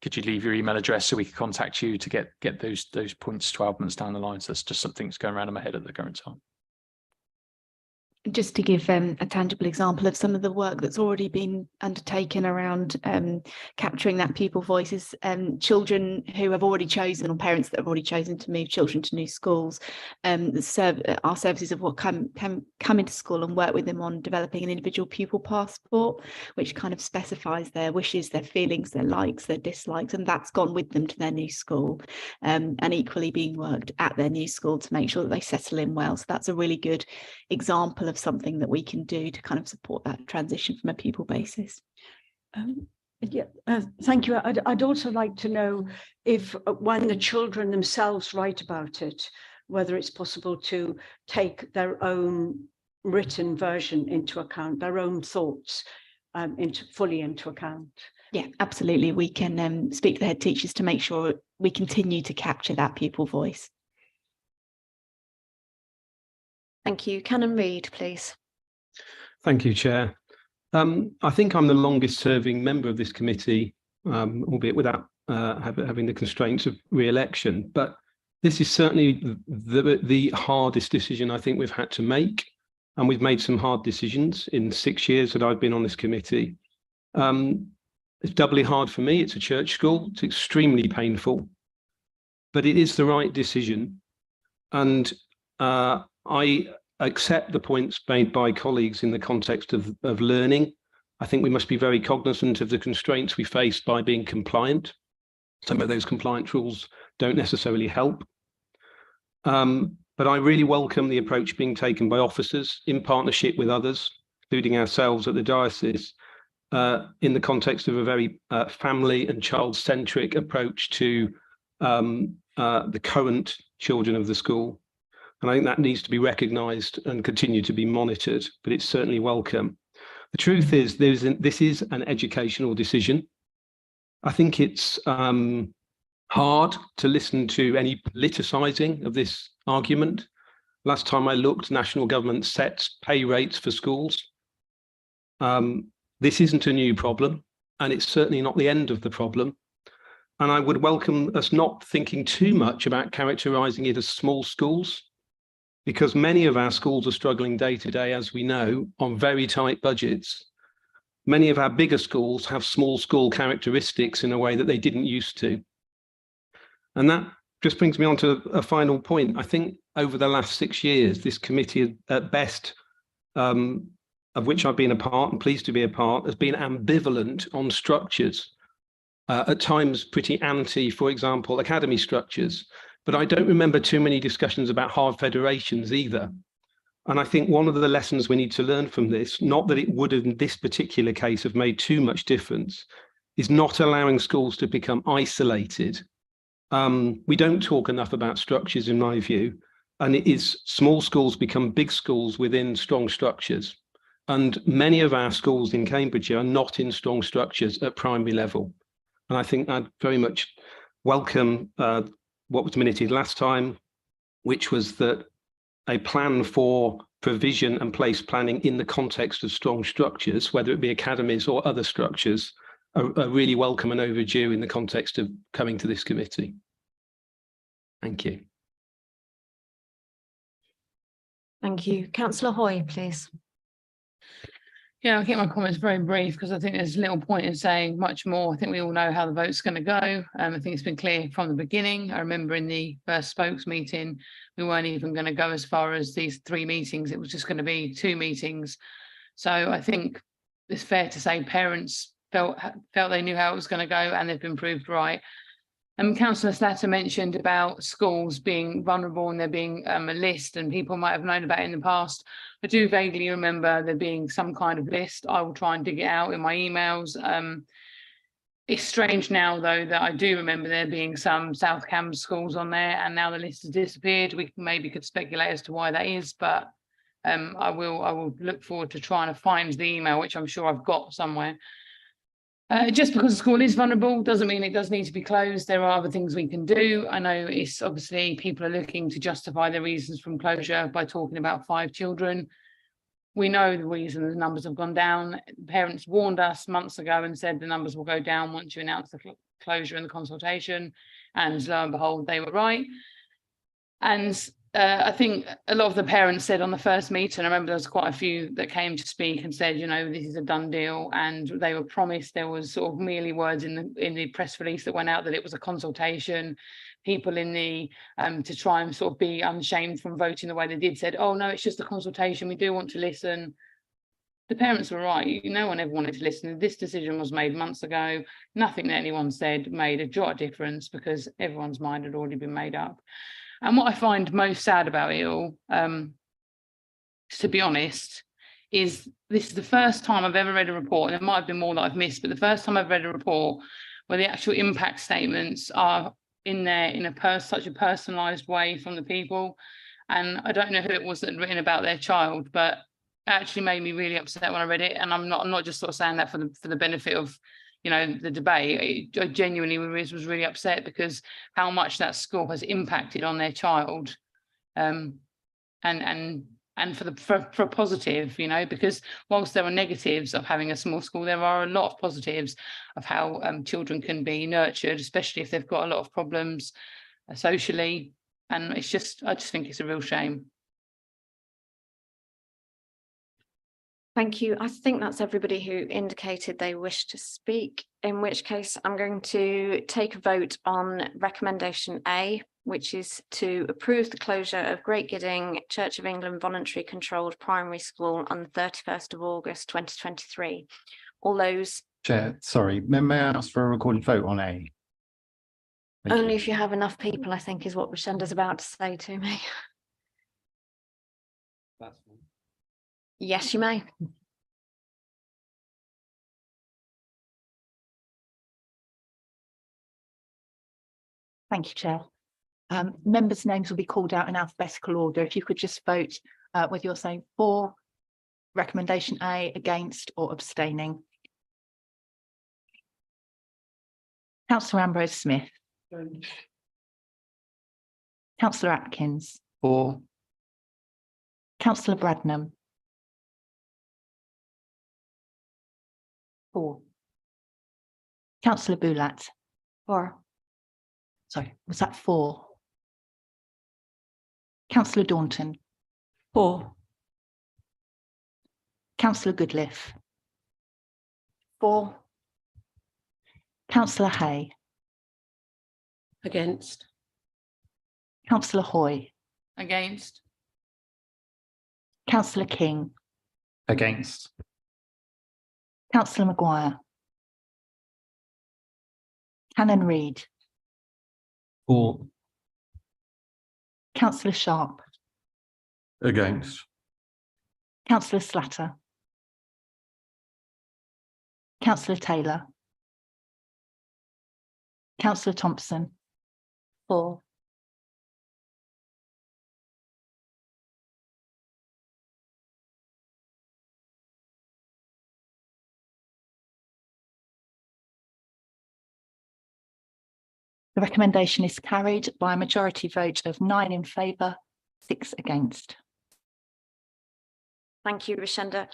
could you leave your email address so we could contact you to get those points 12 months down the line. So that's just something that's going around in my head at the current time. Just to give a tangible example of some of the work that's already been undertaken around capturing that pupil voices, children who have already chosen, or parents that have already chosen to move children to new schools, our services have come into school and work with them on developing an individual pupil passport, which kind of specifies their wishes, their feelings, their likes, their dislikes, and that's gone with them to their new school, and equally being worked at their new school to make sure that they settle in well. So that's a really good example of something that we can do to kind of support that transition from a pupil basis. Thank you. I'd also like to know if when the children themselves write about it, whether it's possible to take their own written version into account, their own thoughts fully into account. Yeah, absolutely. We can speak to the head teachers to make sure we continue to capture that pupil voice. Thank you. Canon Reid, please. Thank you, Chair. I think I'm the longest serving member of this committee, albeit without having the constraints of re-election. But this is certainly the hardest decision I think we've had to make. And we've made some hard decisions in 6 years that I've been on this committee. It's doubly hard for me. It's a church school. It's extremely painful, but it is the right decision. And I accept the points made by colleagues in the context of learning. I think we must be very cognizant of the constraints we face by being compliant. Some of those compliance rules don't necessarily help. But I really welcome the approach being taken by officers in partnership with others, including ourselves at the diocese, in the context of a very family and child-centric approach to the current children of the school. And I think that needs to be recognised and continue to be monitored, but it's certainly welcome. The truth is, this is an educational decision. I think it's hard to listen to any politicising of this argument. Last time I looked, national government sets pay rates for schools. This isn't a new problem, and it's certainly not the end of the problem. And I would welcome us not thinking too much about characterising it as small schools, because many of our schools are struggling day to day, as we know, on very tight budgets. Many of our bigger schools have small school characteristics in a way that they didn't used to. And that just brings me on to a final point. I think over the last 6 years, this committee at best, of which I've been a part and pleased to be a part, has been ambivalent on structures, at times pretty anti, for example, academy structures. But I don't remember too many discussions about hard federations either. And I think one of the lessons we need to learn from this, not that it would in this particular case have made too much difference, is not allowing schools to become isolated. We don't talk enough about structures, in my view, and it is small schools become big schools within strong structures. And many of our schools in Cambridgeshire are not in strong structures at primary level. And I think I'd very much welcome what was minuted last time, which was that a plan for provision and place planning in the context of strong structures, whether it be academies or other structures, are really welcome and overdue in the context of coming to this committee. Thank you. Thank you. Councillor Hoy, please. Yeah, I'll keep my comments very brief because I think there's little point in saying much more. I think we all know how the vote's going to go. I think it's been clear from the beginning. I remember in the first spokes meeting, we weren't even going to go as far as these 3 meetings. It was just going to be 2 meetings. So I think it's fair to say parents felt they knew how it was going to go, and they've been proved right. Councillor Slatter mentioned about schools being vulnerable and there being a list, and people might have known about it in the past. I do vaguely remember there being some kind of list. I will try and dig it out in my emails. It's strange now, though, that I do remember there being some South Cambs schools on there, and now the list has disappeared. We maybe could speculate as to why that is, but I will look forward to trying to find the email, which I'm sure I've got somewhere. Just because the school is vulnerable doesn't mean it does need to be closed. There are other things we can do. I know it's obviously people are looking to justify their reasons from closure by talking about 5 children. We know the reason the numbers have gone down. Parents warned us months ago and said the numbers will go down once you announce the closure and the consultation. And lo and behold, they were right. And I think a lot of the parents said on the first meeting, I remember there was quite a few that came to speak and said, you know, this is a done deal, and they were promised. There was sort of merely words in the press release that went out that it was a consultation. People in the to try and sort of be unshamed from voting the way they did said, oh no, it's just a consultation, we do want to listen. The parents were right. No one ever wanted to listen. This decision was made months ago. Nothing that anyone said made a jot of difference because everyone's mind had already been made up. And what I find most sad about it all, to be honest, is this is the first time I've ever read a report, and there might have been more that I've missed, but the first time I've read a report where the actual impact statements are in there in such a personalised way from the people. And I don't know who it was that had written about their child, but it actually made me really upset when I read it. And I'm not just sort of saying that for the benefit of, you know, the debate. I genuinely was really upset because how much that school has impacted on their child, and for positive, you know, because whilst there are negatives of having a small school, there are a lot of positives of how children can be nurtured, especially if they've got a lot of problems socially. And I just think it's a real shame. Thank you. I think that's everybody who indicated they wish to speak, in which case I'm going to take a vote on recommendation A, which is to approve the closure of Great Gidding Church of England voluntary controlled primary school on the 31st of August 2023. All those. Chair, sorry, may I ask for a recorded vote on A? Only if you have enough people, I think, is what Rishenda's about to say to me. Yes, you may. Thank you, Chair. Members' names will be called out in alphabetical order. If you could just vote whether you're saying for recommendation A, against, or abstaining. Councillor Ambrose Smith. Councillor Atkins. For. Councillor Bradnam. For. Councillor Boulat. For. Sorry, was that for? Councillor Daunton. For. Councillor Goodliff. For. Councillor Hay. Against. Councillor Hoy. Against. Councillor King. Against. Councillor Maguire. Canon Reid. For. Councillor Sharp. Against. Councillor Slatter. Councillor Taylor. Councillor Thompson. For. The recommendation is carried by a majority vote of 9 in favour, 6 against. Thank you, Rishenda.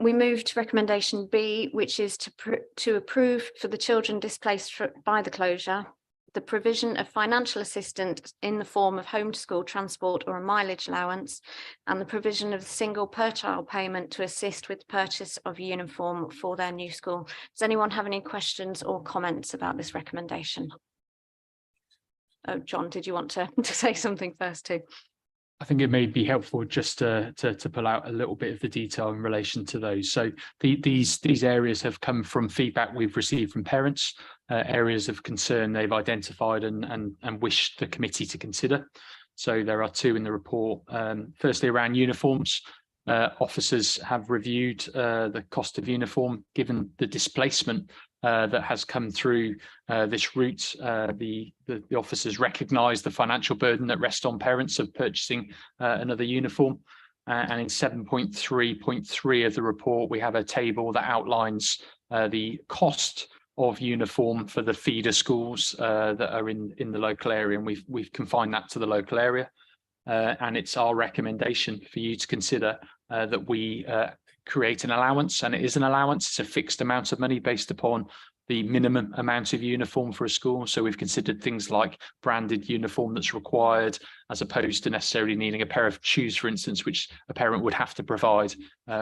We move to recommendation B, which is to approve for the children displaced by the closure, the provision of financial assistance in the form of home to school transport or a mileage allowance, and the provision of a single per child payment to assist with purchase of uniform for their new school. Does anyone have any questions or comments about this recommendation? Oh, John, did you want to say something first too? I think it may be helpful just to pull out a little bit of the detail in relation to those. So these areas have come from feedback we've received from parents, areas of concern they've identified and wished the committee to consider. So there are 2 in the report. Firstly, around uniforms. Officers have reviewed the cost of uniform given the displacement that has come through this route. The officers recognise the financial burden that rests on parents of purchasing another uniform, And in 7.3.3 of the report, we have a table that outlines the cost of uniform for the feeder schools that are in the local area, and we've confined that to the local area. And it's our recommendation for you to consider that we create an allowance, and it is an allowance. It's a fixed amount of money based upon the minimum amount of uniform for a school. So we've considered things like branded uniform that's required, as opposed to necessarily needing a pair of shoes, for instance, which a parent would have to provide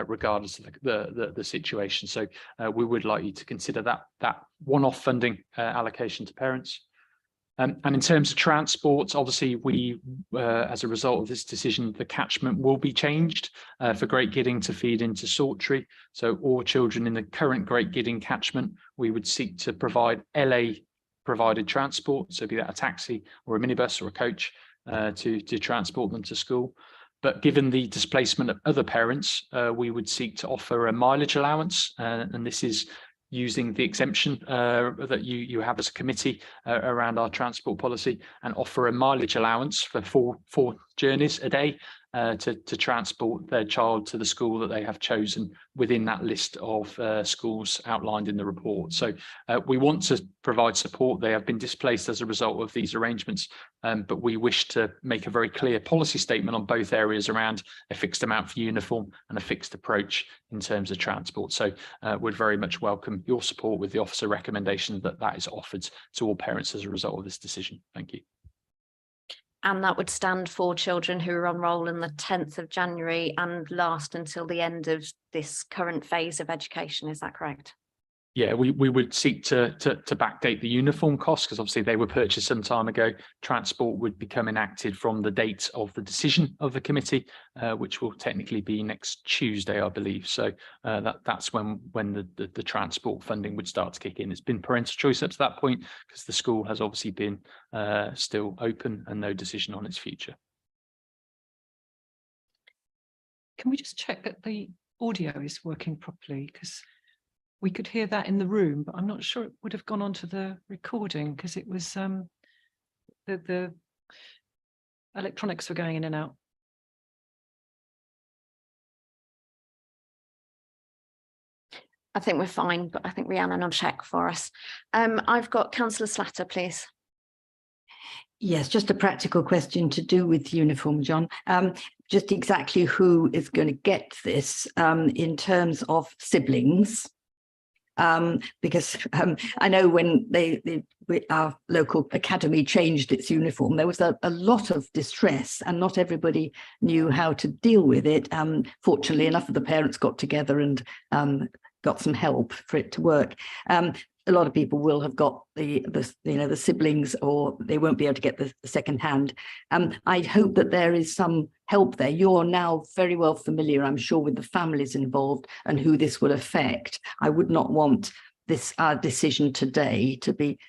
regardless of the situation. So we would like you to consider that one-off funding allocation to parents. And in terms of transport, obviously we, as a result of this decision, the catchment will be changed for Great Gidding to feed into Salttree. So all children in the current Great Gidding catchment, we would seek to provide LA provided transport, so be that a taxi or a minibus or a coach to transport them to school. But given the displacement of other parents, we would seek to offer a mileage allowance, and this is using the exemption that you have as a committee around our transport policy, and offer a mileage allowance for four journeys a day to transport their child to the school that they have chosen within that list of schools outlined in the report. So we want to provide support. They have been displaced as a result of these arrangements, but we wish to make a very clear policy statement on both areas around a fixed amount for uniform and a fixed approach in terms of transport. So we'd very much welcome your support with the officer recommendation that is offered to all parents as a result of this decision. Thank you. And that would stand for children who are on roll in the 10th of January and last until the end of this current phase of education. Is that correct? Yeah, we would seek to backdate the uniform costs, because obviously they were purchased some time ago. Transport would become enacted from the date of the decision of the committee, which will technically be next Tuesday, I believe. So that's when the transport funding would start to kick in. It's been parental choice up to that point, because the school has obviously been still open and no decision on its future. Can we just check that the audio is working properly? Because we could hear that in the room, but I'm not sure it would have gone onto the recording, because it was the electronics were going in and out. I think we're fine, but I think Rhiannon will check for us. I've got Councillor Slatter, please. Yes, just a practical question to do with uniform, John. Just exactly who is going to get this in terms of siblings? Because I know when our local academy changed its uniform, there was a lot of distress and not everybody knew how to deal with it. Fortunately, enough of the parents got together and got some help for it to work. A lot of people will have got the siblings, or they won't be able to get the second hand. I hope that there is some help there. You're now very well familiar, I'm sure, with the families involved and who this will affect. I would not want this decision today to be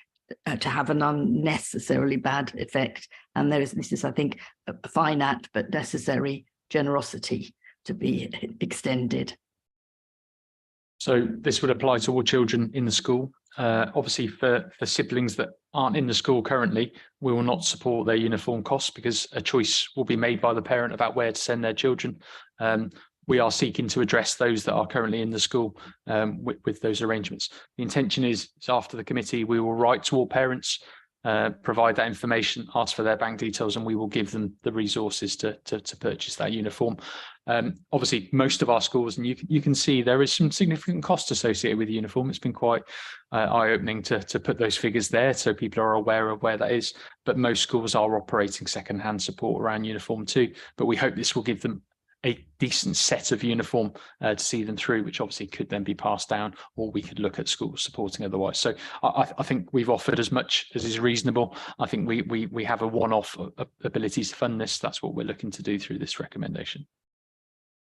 to have an unnecessarily bad effect. And this is, I think, a finite but necessary generosity to be extended. So this would apply to all children in the school. Obviously, for siblings that aren't in the school currently, we will not support their uniform costs, because a choice will be made by the parent about where to send their children. We are seeking to address those that are currently in the school with those arrangements. The intention is after the committee, we will write to all parents, provide that information, ask for their bank details, and we will give them the resources to purchase that uniform. Obviously, most of our schools, and you can see there is some significant cost associated with the uniform. It's been quite eye-opening to put those figures there, so people are aware of where that is. But most schools are operating second-hand support around uniform too. But we hope this will give them a decent set of uniform to see them through, which obviously could then be passed down, or we could look at schools supporting otherwise. So I think we've offered as much as is reasonable. I think we have a one-off ability to fund this. That's what we're looking to do through this recommendation.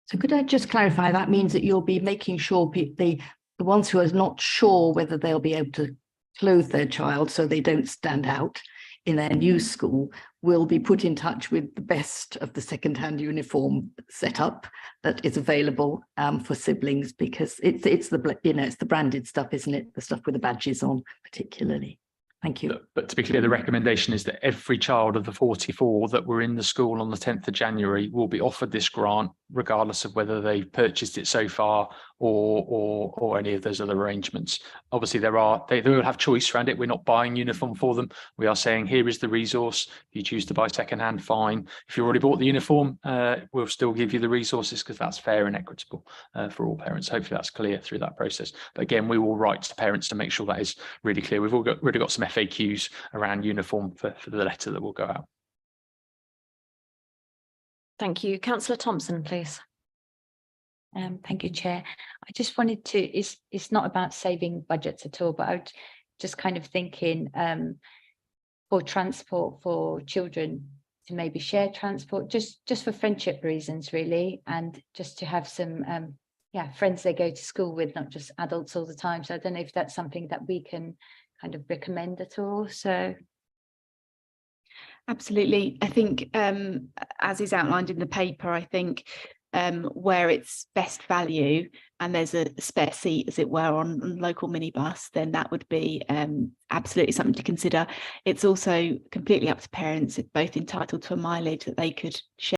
So could I just clarify, that means that you'll be making sure the ones who are not sure whether they'll be able to clothe their child so they don't stand out in their new school will be put in touch with the best of the second-hand uniform setup that is available for siblings, because it's the branded stuff, isn't it? The stuff with the badges on, particularly. Thank you. But to be clear, the recommendation is that every child of the 44 that were in the school on the 10th of January will be offered this grant regardless of whether they've purchased it so far or any of those other arrangements. Obviously, they will have choice around it. We're not buying uniform for them. We are saying, here is the resource. If you choose to buy secondhand, fine. If you already bought the uniform, we'll still give you the resources because that's fair and equitable for all parents. Hopefully that's clear through that process. But again, we will write to parents to make sure that is really clear. We've already got some FAQs around uniform for the letter that will go out. Thank you. Councillor Thompson, please. Thank you, Chair. I just wanted to, it's not about saving budgets at all, but I was just kind of thinking for transport for children to maybe share transport, just for friendship reasons, really, and just to have some friends they go to school with, not just adults all the time. So I don't know if that's something that we can kind of recommend at all. So absolutely. I think as is outlined in the paper, I think where it's best value and there's a spare seat, as it were, on local minibus, then that would be absolutely something to consider. It's also completely up to parents, both entitled to a mileage that they could share